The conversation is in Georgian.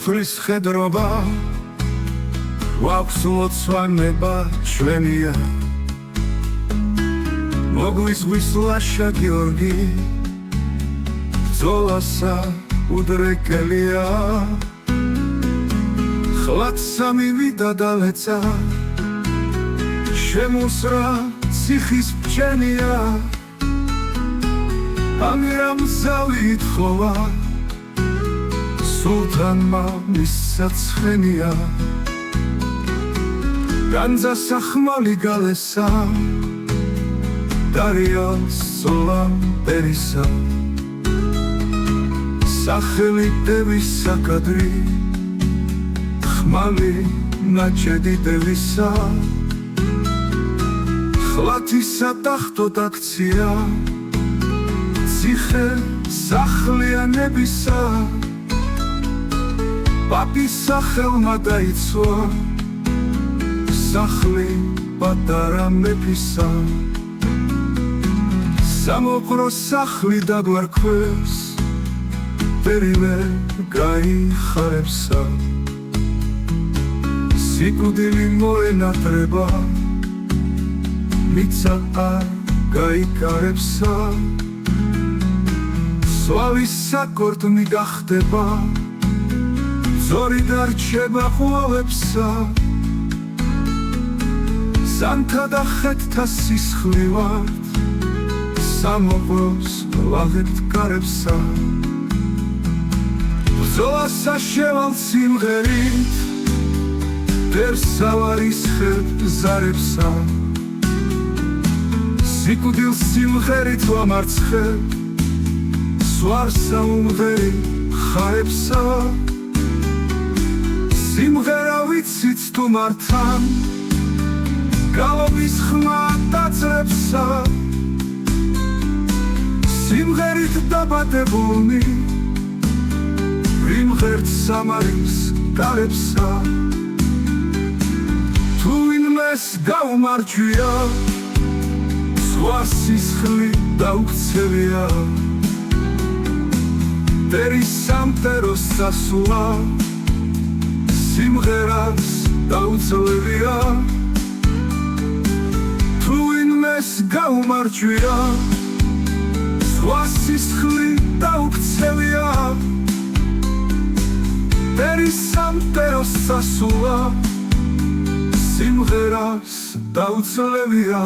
სოფლის ხედრობა გვაქვს ლოცვანება ჩვენია მოგვიზღვის ლაშა გიორგი ბრძოლასა უდრეკელია ხლად სამივიდა დალეცა შემუსრა ციხის ბჯენია ამირამ ზავი ითხოვა სულთანმა მისცა ცხენია განძა სახმალი გალესა დარიალს სოლამ პერისა სახელი დევის საკადრი ხმალი ნაჭედი დევისა ხლათისა ტახტო დაქცია ციხე სახლიანებისა პაპის სახელმა დაიცვა სახლი პატარა მეფისა სამოყრო სახლი დაგვარქვევს პერიმე გაიხარებსა სიკვდილი მოენატრება მიცა არ გაიკარებსა სვავის საკორტნი გახდება ზორი დარჩება ყვავებსა სანთა და ხეთთა სისხლი ვართ სამოყროს ლაღებთ კარებსა ბრძოლასა შევალ სიმღერით დერსავარის ხეთ ზარებსა სიკვდილ სიმღერით ვამარცხებ სვარსა უმღერი ხარებსა სიმღერა ვიცით თუ მართან გალობის ხმა დაძრებსა სიმღერით დაბადებულნი ვიმღერთ სამარის გალებსა თუ ვინმეს გაუმარჯვია სხვა სისხლი დაუქცევია მტერის სამტეროს სასულა სიმღერას დაუძლევია თუ ვინმეს გაუმარჯვია სხვა სისხლი დაუქცევია მტერის სამტეროს სასულა სიმღერას დაუძლევია